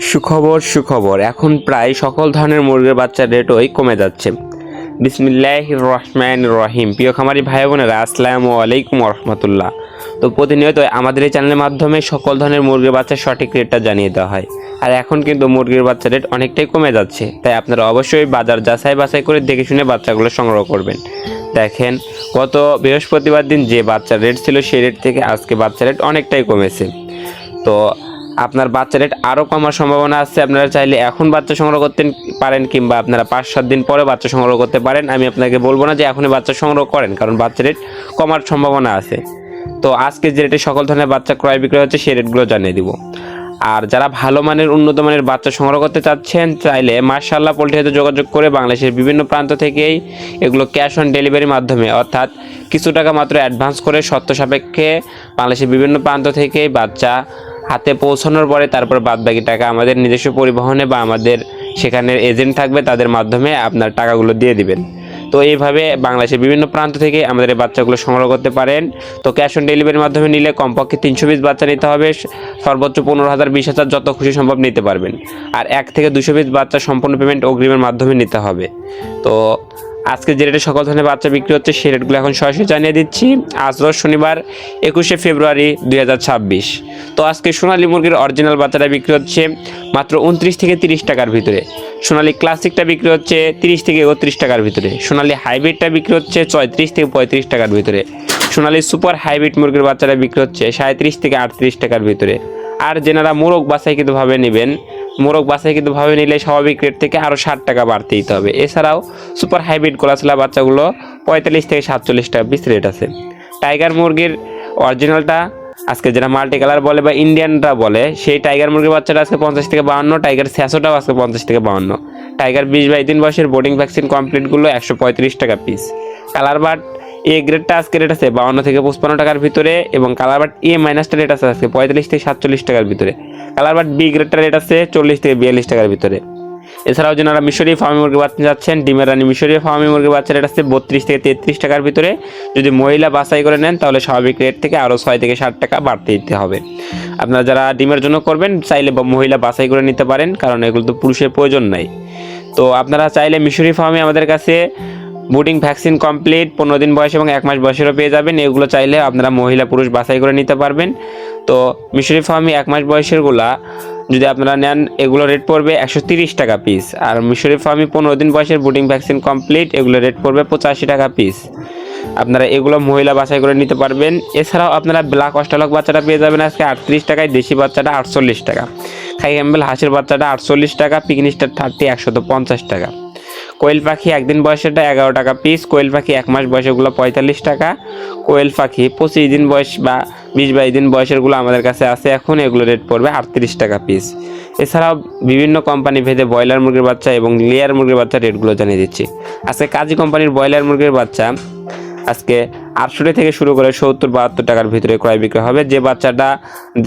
সুখবর এখন প্রায় সকল ধরনের মুরগির বাচ্চার রেটই কমে যাচ্ছে। বিসমিল্লাহির রহমানির রহিম। প্রিয় খামারি ভাই বোনেরা, আসসালামু আলাইকুম রহমতুল্লাহ। তো প্রতিনিয়ত আমাদের এই চ্যানেলের মাধ্যমে সকল ধরনের মুরগির বাচ্চার সঠিক রেটটা জানিয়ে দেওয়া হয়। আর এখন কিন্তু মুরগির বাচ্চার রেট অনেকটাই কমে যাচ্ছে, তাই আপনারা অবশ্যই বাজার বাছাই করে দেখে শুনে বাচ্চাগুলো সংগ্রহ করবেন। দেখেন, গত বৃহস্পতিবার দিন যে বাচ্চার রেট ছিল সেই রেট থেকে আজকে বাচ্চার রেট অনেকটাই কমেছে। তো আপনার বাচ্চা রেট আরও কমার সম্ভাবনা আছে। আপনারা চাইলে এখন বাচ্চা সংগ্রহ করতে পারেন, কিংবা আপনারা 5-7 দিন পরে বাচ্চা সংগ্রহ করতে পারেন। আমি আপনাকে বলবো না যে এখনই বাচ্চা সংগ্রহ করেন, কারণ বাচ্চা রেট কমার সম্ভাবনা আছে। তো আজকে যে রেটে সকল ধরনের বাচ্চা ক্রয় বিক্রয় হচ্ছে সেই রেটগুলো জানিয়ে দিব। আর যারা ভালো মানের উন্নত মানের বাচ্চা সংগ্রহ করতে চাচ্ছেন, চাইলে মাশাআল্লাহ পোল্ট্রি হাতে যোগাযোগ করে বাংলাদেশের বিভিন্ন প্রান্ত থেকেই এগুলো ক্যাশ অন ডেলিভারির মাধ্যমে, অর্থাৎ কিছু টাকা মাত্র অ্যাডভান্স করে শর্ত সাপেক্ষে বাংলাদেশের বিভিন্ন প্রান্ত থেকেই বাচ্চা হাতে পৌঁছানোর পরে তারপর বাদবাকি টাকা আমাদের নিজস্ব পরিবহনে বা আমাদের সেখানের এজেন্ট থাকবে তাদের মাধ্যমে আপনার টাকাগুলো দিয়ে দিবেন। তো এইভাবে বাংলাদেশের বিভিন্ন প্রান্ত থেকে আমাদের এই বাচ্চাগুলো সংগ্রহ করতে পারেন। তো ক্যাশ অন ডেলিভারির মাধ্যমে নিলে কমপক্ষে 300 পিস বাচ্চা নিতে হবে, সর্বোচ্চ 15,000 20,000 যত খুশি সম্ভব নিতে পারবেন। আর 1 থেকে 200 পিস বাচ্চা সম্পূর্ণ পেমেন্ট অগ্রিমের মাধ্যমে নিতে হবে। তো আজকে যে রেটে সকল ধরনের বাচ্চা বিক্রি হচ্ছে সেই রেটগুলো এখন সরাসরি জানিয়ে দিচ্ছি। আজ রোজ শনিবার 21শে ফেব্রুয়ারি 2026। তো আজকে সোনালী মুরগির অরিজিনাল বাচ্চাটা বিক্রি হচ্ছে মাত্র 29 থেকে 30 টাকার ভিতরে। সোনালী ক্লাসিকটা বিক্রি হচ্ছে 30 থেকে 31 টাকার ভিতরে। সোনালী হাইব্রিডটা বিক্রি হচ্ছে 34 থেকে 35 টাকার ভিতরে। সোনালী সুপার হাইব্রিড মুরগির বাচ্চাটা বিক্রি হচ্ছে 37 থেকে 38 টাকার ভিতরে। আর যেনারা মোরগ বাছাই কিন্তু ভাবে নিলে স্বাভাবিক রেট থেকে আরও 60 টাকা বাড়তে দিতে হবে। এছাড়াও সুপার হাইব্রিড গোলাছলা বাচ্চাগুলো 45 থেকে 47 টাকা পিস রেট আছে। টাইগার মুরগির অরিজিনালটা আজকে যেটা মাল্টি কালার বলে বা ইন্ডিয়ানটা বলে, সেই টাইগার মুরগির বাচ্চাটা আজকে 50 থেকে 52। টাইগার স্যাসোটাও আজকে 50 থেকে 52। টাইগার 20-22 দিন বয়সের বোর্ডিং ভ্যাকসিন কমপ্লিটগুলো 135 টাকা পিস। কালার বাট এ গ্রেডটা আজকে রেট আছে 52 থেকে 55 টাকার ভিতরে, এবং কালার বাট এ মাইনাসটা রেট আছে আজকে 45 থেকে 47 টাকার ভিতরে। কালার বাট বি গ্রেডটা রেট আছে 40 থেকে 42 টাকার ভিতরে। এছাড়াও যারা মিশরি ফার্মি মুরগি বাচ্চা যাচ্ছেন, ডিমের রানী মিশরি ফার্মি মুরগি বাচ্চা রেট আছে 32 থেকে 33 টাকার ভিতরে। যদি মহিলা বাছাই করে নেন তাহলে স্বাভাবিক রেট থেকে আরও 6 থেকে 60 টাকা বাড়তে দিতে হবে। আপনারা যারা ডিমের জন্য করবেন চাইলে মহিলা বাছাই করে নিতে পারেন, কারণ এগুলো তো পুরুষের প্রয়োজন নাই। তো আপনারা চাইলে মিশরি ফার্মে আমাদের কাছে বুডিং ভ্যাকসিন কমপ্লিট 15 দিন বয়স এবং 1 মাস বয়সেরও পেয়ে যাবেন। এগুলো চাইলে আপনারা মহিলা পুরুষ বাছাই করে নিতে পারবেন। তো মিশরি ফার্মে 1 মাস বয়সেরগুলা যদি আপনারা নেন এগুলো রেট পড়বে 130 টাকা পিস। আর মিশরি ফার্মে 15 দিন বয়সের বুডিং ভ্যাকসিন কমপ্লিট এগুলো রেট পড়বে 85 টাকা পিস। আপনারা এগুলো মহিলা বাছাই করে নিতে পারবেন। এছাড়াও আপনারা ব্ল্যাক অস্ট্রালক বাচ্চাটা পেয়ে যাবেন আজকে 38 টাকায়, দেশি বাচ্চাটা 48 টাকা, খাই ক্যাম্বেল হাঁসের বাচ্চাটা 48 টাকা, পিকনিস্টার 30 150 টাকা। কোয়েল পাখি 1 দিন বয়সেরটা 11 টাকা পিস। কোয়েল পাখি 1 মাস বয়সেরগুলো 45 টাকা। কোয়েল পাখি 25 দিন বয়স বা 20-22 দিন বয়সেরগুলো আমাদের কাছে আছে এখন, এগুলো রেট পড়বে 38 টাকা পিস। এছাড়াও বিভিন্ন কোম্পানি ভেদে ব্রয়লার মুরগির বাচ্চা এবং লেয়ার মুরগির বাচ্চা রেটগুলো জানিয়ে দিচ্ছি। আজকে কাজী কোম্পানির ব্রয়লার মুরগির বাচ্চা আজকে 68 থেকে শুরু করে 70-72 টাকার ভিতরে ক্রয় বিক্রয় হবে। যে বাচ্চাটা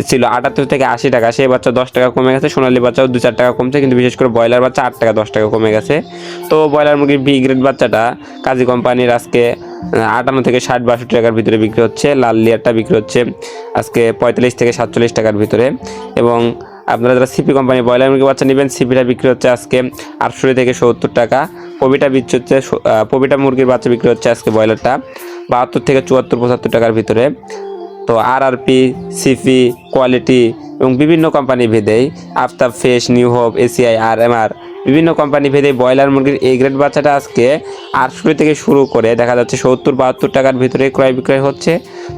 ছিল 78 থেকে 80 টাকা, সেই বাচ্চা 10 টাকা কমে গেছে। সোনালী বাচ্চাও 2-4 টাকা কমছে, কিন্তু বিশেষ করে ব্রয়লার বাচ্চা 8 টাকা 10 টাকা কমে গেছে। তো ব্রয়লার মুরগির বি গ্রেড বাচ্চাটা কাজী কোম্পানির আজকে 58 থেকে 60-62 টাকার ভিতরে বিক্রি হচ্ছে। লাল লেয়ারটা বিক্রি হচ্ছে আজকে 45 থেকে 47 টাকার ভিতরে। এবং আপনারা যারা সিপি কোম্পানি ব্রয়লার মুরগির বাচ্চা নেবেন, সিপিটা বিক্রি হচ্ছে আজকে 68 থেকে 70 টাকা। পবিটা মুরগির বাচ্চা বিক্রি হচ্ছে আজকে ব্রয়লারটা 72 থেকে 74-75 টাকার ভিতরে। তো আরআরপি, সিপি, কোয়ালিটি এবং বিভিন্ন কোম্পানি ভেদেই আফতাব, ফেস, নিউ হোপ, এসিআই, আরএমআর বিভিন্ন কোম্পানি ভেদে ব্রয়লার মুরগির এ গ্রেড বাচ্চাটা আজকে 68 থেকে শুরু করে দেখা যাচ্ছে 70-72 টাকার ভিতরে ক্রয় বিক্রয় হচ্ছে।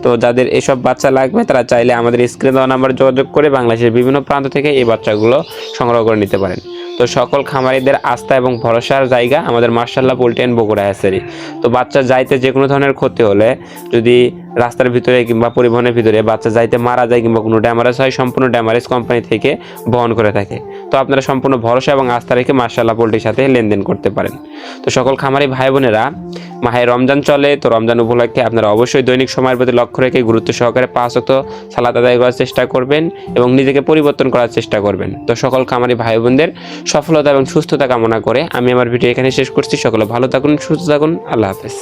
তো যাদের এসব বাচ্চা লাগবে তারা চাইলে আমাদের স্ক্রিনে দেওয়া নাম্বারে যোগাযোগ করে বাংলাদেশের বিভিন্ন প্রান্ত থেকে এই বাচ্চাগুলো সংগ্রহ করে নিতে পারেন। তো সকল খামারিদের আস্থা এবং ভরসার জায়গা আমাদের মাশাআল্লাহ পোল্ট্রি অ্যান্ড বগুড়া হ্যাচারি। তো বাচ্চা যাইতে যে কোনো ধরনের ক্ষতি হলে, যদি রাস্তার ভিতরে কিংবা পরিবহনের ভিতরে বাচ্চা যাইতে মারা যায় কিংবা কোনো ড্যামারেজ হয়, সম্পূর্ণ ড্যামারেজ কোম্পানি থেকে বহন করে থাকে। তো আপনারা সম্পূর্ণ ভরসা এবং আস্থা রেখে মাশাআল্লাহ পোল্ট্রির সাথে লেনদেন করতে পারেন। তো সকল খামারি ভাই বোনেরা, মাহে রমজান চলে, তো রমজান উপলক্ষে আপনারা অবশ্যই দৈনিক সময়ের প্রতি লক্ষ্য রেখে গুরুত্ব সহকারে 5 ওয়াক্ত সালাত আদায় করার চেষ্টা করবেন এবং নিজেকে পরিবর্তন করার চেষ্টা করবেন। তো সকল খামারি ভাই বোনদের সফলতা এবং সুস্থতা কামনা করে আমি আমার ভিডিও এখানে শেষ করছি। সকলে ভালো থাকুন, সুস্থ থাকুন, আল্লাহ হাফেজ।